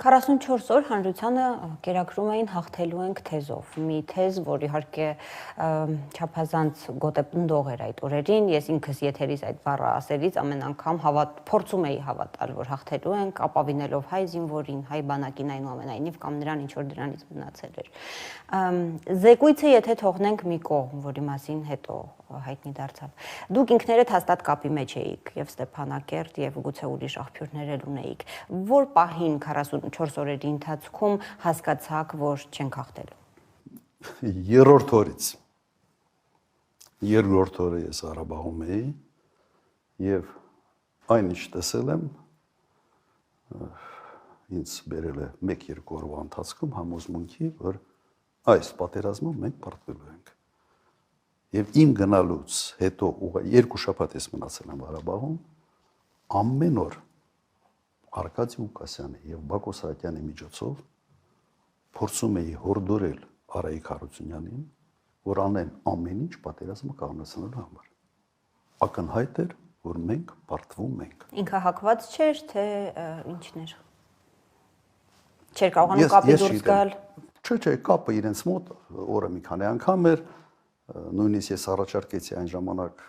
44 օր հանրությանը կերակրում էին հաղթելու ենք թեզով։ Մի թեզ, որ իհարկե չափազանց գոտեպնդող էր այդ օրերին, ես ինքս եթերից այդ բառը ասելիս ամեն անգամ փորձում էի հավատալ, որ հաղթելու ենք, ապավինելով հայ զինվորին, հայ բանակին այնուամենայնիվ կամ նրան ինչ որ դրանից մնացել էր։ Զեկույցը եթե թողնենք մի կողմ, որի մասին հետո հայտնի դարձավ։ Դուք ինքներդ հաստատ կապի մեջ էիք եւ Ստեփանակերտ եւ գուցե ուրիշ աղբյուրներ էլ ունեիք։ Որ պահին 44 օրերի ընթացքում հասկացաք, որ չենք հաղթելու։ Երրորդ օրը ես Ղարաբաղում էի եւ այնինչ տեսել եմ ինձ բերել է 1-2 օրվա ընթացքում համոզմունքի, որ այս պատերազմում մենք պարտվելու ենք։ Եվ իմ գնալուց հետո 2 շաբաթ ես մնացել եմ Ղարաբաղում, ամեն օր Արկադի Ղուկասյանի եւ Բակո Սահակյանի միջոցով փորձում էի հորդորել Արայիկ Հարությունյանին, որ անեն ամեն ինչ պատերազմը կանգնեցնելու համար։ Ակնհայտ էր, որ մենք պարտվում ենք։ Ինքը հակված չէր, թե ինչն էր։ Չէր կարողանում կապի դուրս գալ։ Չէ, կապը իրենց մոտ օրը մի քանի անգամ էր, նույնիսկ ես առաջարկեցի այն ժամանակ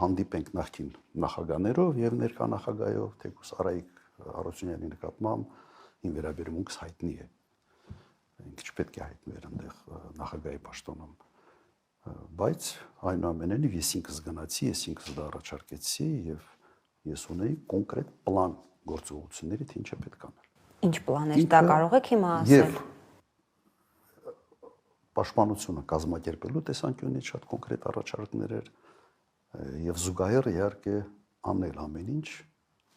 հանդիպենք նախկին նախագաներով եւ ներկա նախագահով, թեկուզ Արայիկ Հարությունյանի նկատմամբ իմ վերաբերմունքս հայտնի է։ Ինքը չպետք է հայտնվեր այնտեղ նախագահի պաշտոնում, բայց այնուամենայնիվ ես ինքս գնացի, ես ինքս դա առաջարկեցի եւ ես ունեի կոնկրետ պլան գործողությունների, թե ինչ է պետք անել։ Ինչ պլան էր, դա կարող եք հիմա ասել։ Պաշտպանությունը կազմակերպելու տեսանկյունից շատ կոնկրետ առաջարկներ էր եւ զուգահեռ իհարկե անել ամեն ինչ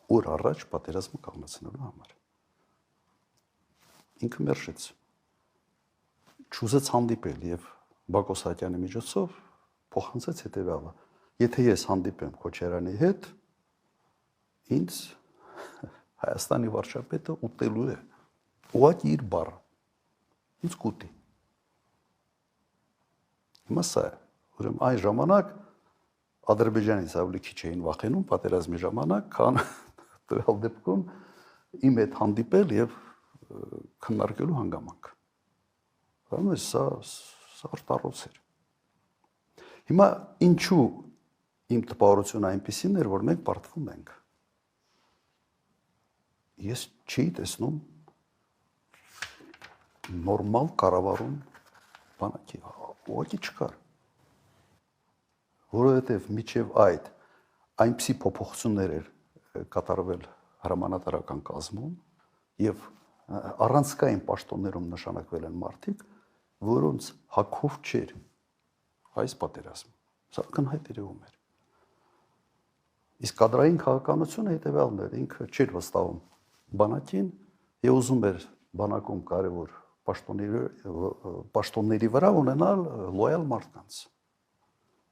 օր առաջ պատերազմը կանգնեցնելու համար։ Ինքը մերժեց։ Չուզեց հանդիպել եւ Բակո Սահակյանի միջոցով փոխանցեց հետեւյալը. եթե ես հանդիպեմ Քոչարյանի հետ, ինձ Հայաստանի վարչապետը ուտելու է։ Ուղղակի իր բառը։ Ինձ կուտի։ Հիմա սա է, ուրեմն այն ժամանակ Ադրբեջանից ավելի քիչ էին վախենում պատերազմի ժամանակ, քան տվյալ դեպքում իմ հետ հանդիպել եւ քննարկելու հանգամանք։ Ուրեմն սա արտարոց էր։ Հիմա ինչու իմ տպավորությունը այնպեսին էր, որ մենք պարտվում ենք։ Ես չի տեսնում նորմալ կառավարում բանակի ուղղակի չկար, որովհետև միջև այդ այնպիսի փոփոխություններ էր կատարվել հրամանատարական կազմում եւ առանցքային պաշտոններում նշանակվել են մարդիկ, որոնց հագով չէր այս պատերազմը։ Սա ակնհայտ երևում էր։ Իսկ կադրային քաղաքականությունը հետեւյալն էր, ինքը չէր վստահում բանակին եւ ուզում էր բանակում կարևոր պաշտոնների վրա ունենալ լոյալ մարդկանց։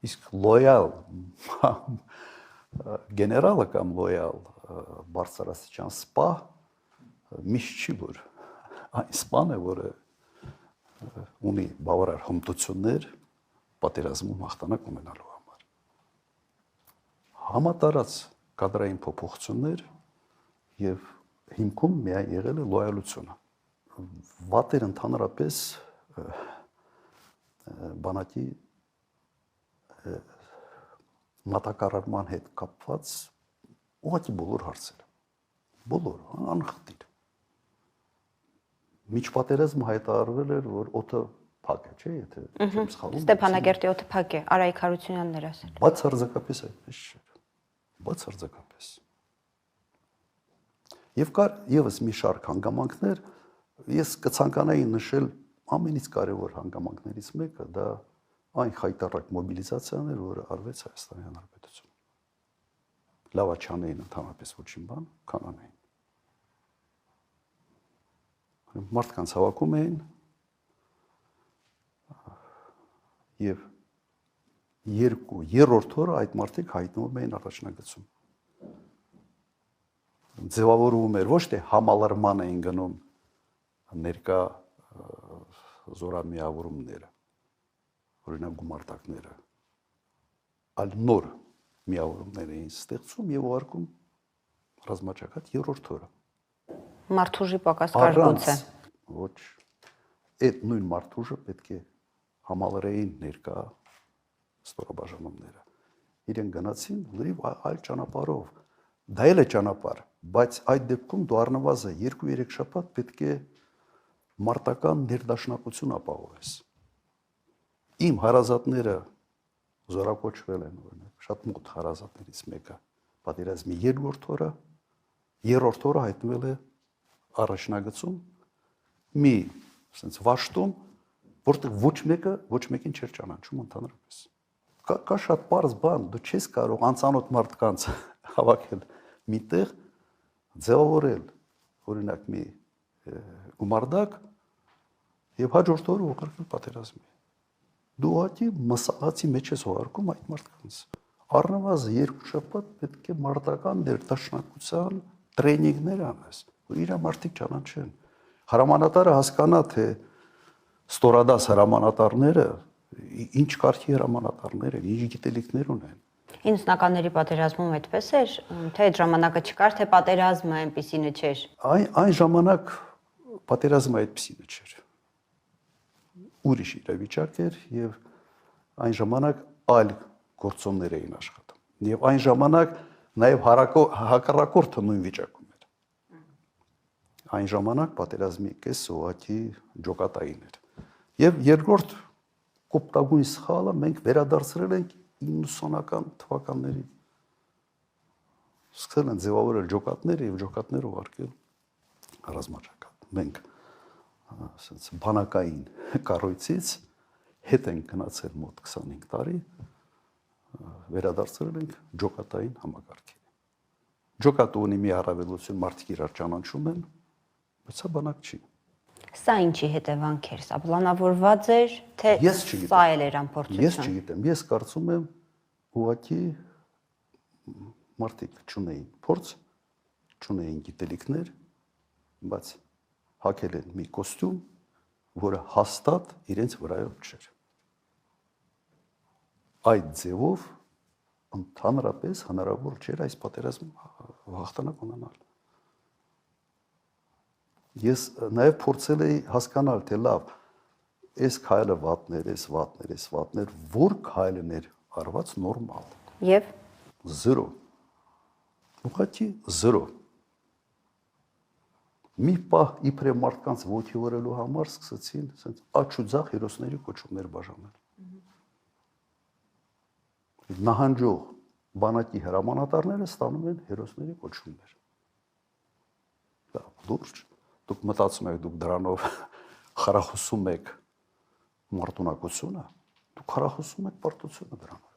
Իսկ լոյալ գեներալը կամ լոյալ բարձրաստիճան սպա միշտ չի, որ այն սպան է, որը ունի բավարար հմտություններ պատերազմում հաղթանակ ունենալու համար։ Համատարած կադրային փոփոխություններ եւ հիմքում միայն եղել է լոյալությունը։ Վատեր ընդհանրապես բանակի մատակարարման հետ կապված ուղղակի բոլոր հարցերը, բոլոր անխտիր։ Միջպատերազմ հայտարարվել էր, որ օդը փակ է, չէ՞, եթե չեմ սխալվում։ Ստեփանակերտի օդը փակ է, Արայիկ Հարությունյանն էր ասել։ Բացարձակապես այդպես չէր։ Բացարձակապես։ Եվ կար եւս մի շարք հանգամանքներ, ես կցանկանայի նշել ամենից կարևոր հանգամանքներից մեկը, դա այն խայտառակ մոբիլիզացիան էր, որը արվեց Հայաստանի Հանրապետությունում։ Լավ չանեին ընդհանրապես ոչինչ բան, քան անեին։ Մարդկանց հավաքում էին եւ երրորդ օրը այդ մարդիկ հայտնվում էին առաջնագծում։ Ձևավորվում էր ոչ թե համալրման էին գնում ներկա զորամիավորումները, օրինակ գումարտակները, այլ նոր միավորումներ էին ստեղծում եւ ուղարկում ռազմաճակատ երրորդ օրը։ Մարդուժի պակաս կար գուցե։ Ոչ, այդ նույն մարդուժը պետք է համալրեին ներկա ստորաբաժանումները։ Իրեն գնացին լրիվ այլ ճանապարհով։ Դա էլ է ճանապարհ, բայց այդ դեպքում դու առնվազն 2-3 շաբաթ պետք է մարտական ներդաշնակություն ապահովես։ Իմ հարազատները զորակոչվել են, օրինակ, շատ մոտ հարազատներից մեկը պատերազմի երրորդ օրը հայտնվել է առաջնագծում մի ասենց վաշտում, որտեղ ոչ մեկին չէր ճանաչում ընդհանրապես։ Կա շատ պարզ բան, դու չես կարող անծանոթ մարդկանց հավաքել միտեղ, ձևավորել, օրինակ մի գումարդակ եւ հաջորդ օրը ուղարկել պատերազմի։ Դու ուղղակի մսաղացի մեջ ես ուղարկում այդ մարդկանց։ Առնվազն 2 շաբաթ պետք է մարտական ներդաշնակության տրեյնինգներ անես, որ իր մարդիկ ճանաչեն։ Հրամանատարը հասկանա, թե ստորադաս հրամանատարները ինչ կարգի հրամանատարներ են, ինչ գիտելիքներ ունեն։ 90-ականների պատերազմում այդպես էր, թե այդ ժամանակը չկար, թե պատերազմը այնպիսինը չէր։ Այն ժամանակ պատերազմը այդպիսինը չէր։ Ուրիշ իրավիճակ էր եւ այն ժամանակ այլ գործոններ էին աշխատում։ Եվ այն ժամանակ նաեւ հակառակորդը նույն վիճակում էր։ Այն ժամանակ պատերազմի կես ուղղակի ջոկատային էր։ Եվ երկրորդ կոպտագույն սխալը մենք վերադարձրել ենք 90-ական թվականներին։ Սկսել են ձևավորել ջոկատները եւ ջոկատները ուղարկել ռազմաճակատ։ Մենք ասենց բանակային կառույցից հետ են գնացել մոտ 25 տարի, վերադարձրել ենք ջոկատային համակարգին։ Ջոկատը ունի մի առավելություն, մարդիկ իրար ճանաչում են, բայց սա բանակ չի։ Սա ինչի հետևանք էր, սա պլանավորված էր, թե սա էլ էր ամփոփություն։ Ես չգիտեմ, ես կարծում եմ ուղղակի մարդիկ չունեին փորձ, չունեին գիտելիքներ, բայց հագել են մի կոստյում, որը հաստատ իրենց վրայով չէր։ Այդ ձևով ընդհանրապես հնարավոր չէր այս պատերազմը հաղթանակ ունենալ։ Ես նաև փորձել էի հասկանալ, թե լավ, այս քայլը վատներ, որ քայլն էր արված նորմալ։ Եվ 0։ Ուղղակի 0։ Մի պահ իբրե մարդկանց ոտքի վրելու համար սկսեցին ասենց աչուձախ հերոսների կոչումներ բաժանել։ Նահանջող բանակի հրամանատարները ստանում են հերոսների կոչումներ։ Դա լուրջ։ Դուք մտածում եք, դուք դրանով խրախուսում եք մարտունակությունը, դուք խրախուսում եք պարտությունը դրանով։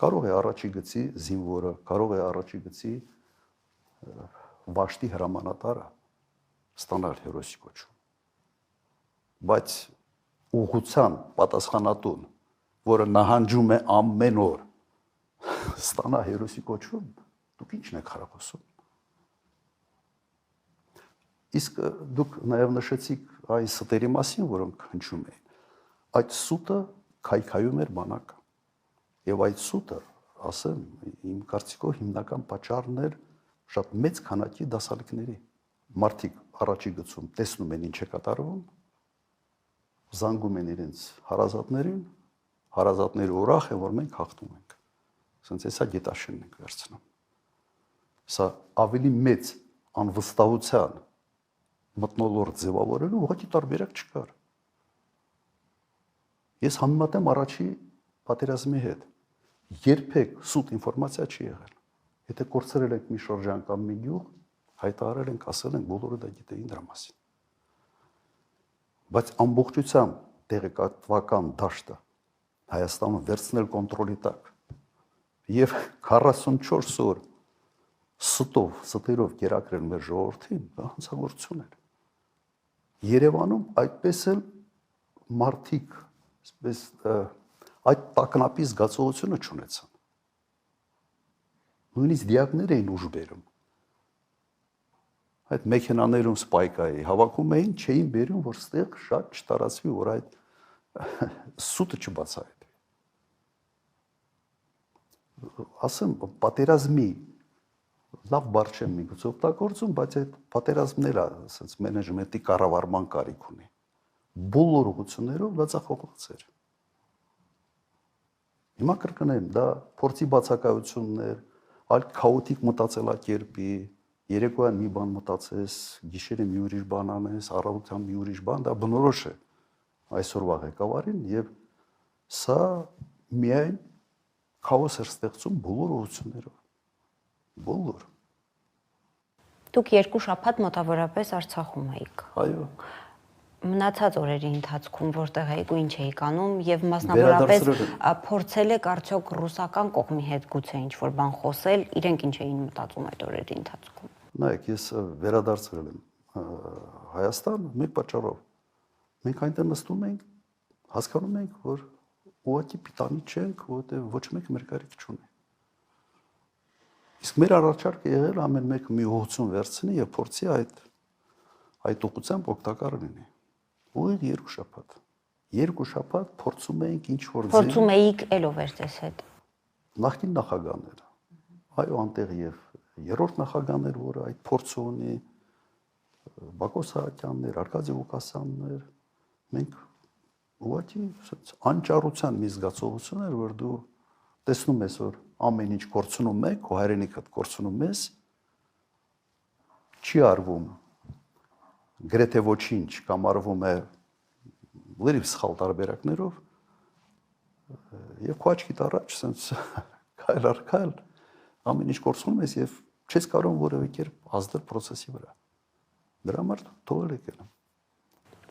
Կարող է առաջի գծի զինվորը, կարող է առաջի գծի վաշտի հրամանատարը ստանալ հերոսի կոչում։ Բայց ուղղության պատասխանատուն, որը նահանջում է ամեն օր, ստանա հերոսի կոչում, դուք ի՞նչն եք խրախուսում։ Իսկ դուք նաև նշեցիք այն ստերի մասին, որոնք հնչում էին։ Այդ սուտը քայքայում էր բանակը։ Եվ այդ սուտը, ասեմ, իմ կարծիքով հիմնական պատճառն էր շատ մեծ քանակի դասալիկների։ Մարդիկ առաջի գծում տեսնում են ինչ է կատարվում, զանգում են իրենց հարազատներին, հարազատները ուրախ են, որ մենք հաղթում ենք։ Ասենց էսա գետաշենն ենք վերցնում։ Սա ավելի մեծ անվստահության մթնոլորտ ձևավորելու ուղղակի տարբերակ չկար։ Ես համեմատեմ առաջի պատերազմի հետ։ Երբեք սուտ ինֆորմացիա չի եղել։ Եթե կորցրել ենք մի շրջան կամ մի գյուղ, հայտարարել ենք, ասել ենք, բոլորը դա գիտեին դրա մասին։ Բայց ամբողջությամբ տեղեկատվական դաշտը Հայաստանը վերցնել կոնտրոլի տակ եւ 44 օր ստերով կերակրել մեր ժողովրդին, դա հանցագործություն էր։ Երևանում այդպես էլ մարդիկ, այսպես այդ տագնապի զգացողությունը չունեցան։ Նույնիսկ դիակներ էին ուժ բերում։ Այդ մեքենաներում սպայկայի հավաքում էին, չէին բերում, որ ստեղ շատ չտարածվի, որ այդ սուտը չբացահայտվի։ Ասեմ, պատերազմի լավ բառ չեմ միգուցե օգտագործում, բայց այդ պատերազմները, ասած մենեջմենտի կառավարման կարիք ունի։ Բոլոր ուղղություններով լացախողված էր։ Հիմա կրկնեմ, դա փորձի բացակայություններ, այլ քաոտիկ մտածելակերպի, երեկոյան մի բան մտածես, գիշերը մի ուրիշ բան անես, առավոտյան մի ուրիշ բան, դա բնորոշ է այսօրվա ղեկավարին եւ սա միայն քաոս էր ստեղծում բոլոր ուղղություններով։ Բոլոր։ Դուք 2 շաբաթ մոտավորապես Արցախում էիք։ Այո։ Մնացած օրերի ընթացքում որտեղ եք ու ինչ էիք անում եւ մասնավորապես փորձել եք արդյոք ռուսական կողմի հետ գուցե ինչ-որ բան խոսել, իրենք ինչ էին մտածում այդ օրերի ընթացքում։ Նայեք, ես վերադարձրել եմ Հայաստան մեկ պատճառով։ Մենք այնտեղ նստում ենք, հասկանում ենք, որ ուղղակի պիտանի չենք, որովհետեւ ոչ մեկ մեր կարիք չունի։ Իսկ մեր առաջարկը եղել ամեն մեկը մի ուղղություն վերցնի եւ փորձի այդ ուղղությամբ օգտակար լինի։ Ուղիղ 2 շաբաթ։ 2 շաբաթ փորձում էինք ինչ որ փորձում էիք ելով էր ձեզ հետ։ Նախկին նախագահները։ Այո, անտեղ եւ երրորդ նախագահներ, որը այդ փորձը ունի, Բակո Սահակյաններ, Արկադի Ղուկասյաններ, մենք ուղղակի անճարության մի զգացողություն էր, որ դու տեսնում ես, որ ամեն ինչ կորցնում եք, քո հայրենիքդ կորցնում ես, չի արվում գրեթե ոչինչ կամ արվում է լրիվ սխալ տարբերակներով եւ քո աչքիդ առաջ ասենց քայլ առ քայլ ամեն ինչ կորցնում ես եւ չես կարող որևէ կերպ ազդել process-ի վրա։ Դրա համար թողել եք ելը։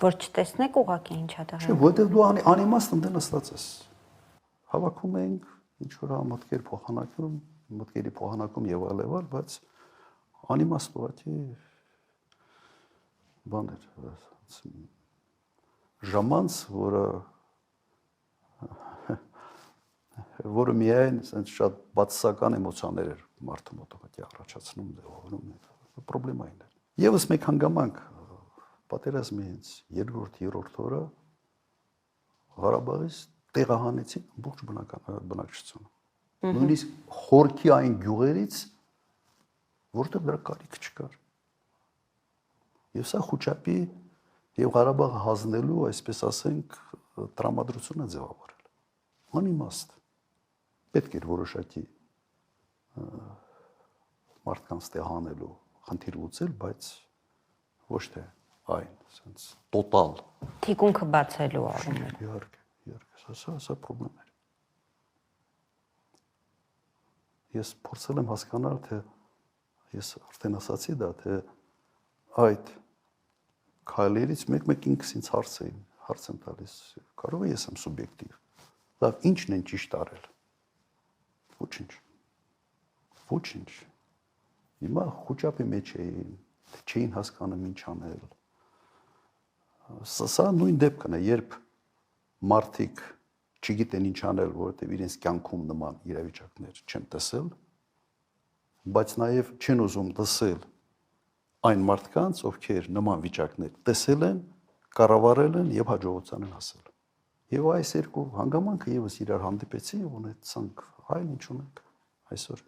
Որ չտեսնեք ուղղակի ինչա տեղի։ Չէ, որտեղ դու անիմաստ ընդ նստած ես։ Հավաքում ենք ինչ որ մտքեր փոխանակում, մտքերի փոխանակում եւ այլ, բայց անիմաստ ուղղակի բաներ ժամանց, որը միայն ասենց շատ բացասական էմոցիաներ էր մարդու մոտ ուղղակի առաջացնում, դեղորում է պրոբլեմային էր։ Եվս մեկ հանգամանք պատերազմի հենց երկրորդ, երրորդ օրը Ղարաբաղից տեղահանեցին ամբողջ բնակչությունը։ Նույնիսկ խորքի այն գյուղերից, որտեղ դրա կարիք չկար։ Եվ սա խոչապի եւ Ղարաբաղը հանձնելու, այսպես ասենք, տրամադրությունը ձևավորել։ Անիմաստ։ Պետք էր որոշակի մարդկանց տեղանելու խնդիր լուծել, բայց ոչ թե այն, ասենց տոտալ թիկունքը բացելու առումով։ Իհարկե, սա պրոբլեմ էր։ Ես փորձել եմ հասկանալ, թե ես արդեն ասացի դա, թե այդ քայլերից մեկ-մեկ ինքս ինձ հարց եմ տալիս, կարող է ես եմ սուբյեկտիվ։ Լավ, ինչն են ճիշտ արել։ Ոչինչ։ Ոչինչ։ Հիմա խոչապի մեջ էին, չէին հասկանում ինչ անել։ Սա նույն դեպքն է, երբ մարդիկ չգիտեն ինչ անել, որովհետև իրենց կյանքում նման իրավիճակներ չեն տեսել, բայց նաև չեն ուզում տեսել այն մարդկանց, ովքեր նման վիճակներ տեսել են, կառավարել են եւ հաջողության են հասել։ Եվ այս երկու հանգամանքը եւս իրար հանդիպեցին եւ ունեցանք այն ինչ ունենք այսօր։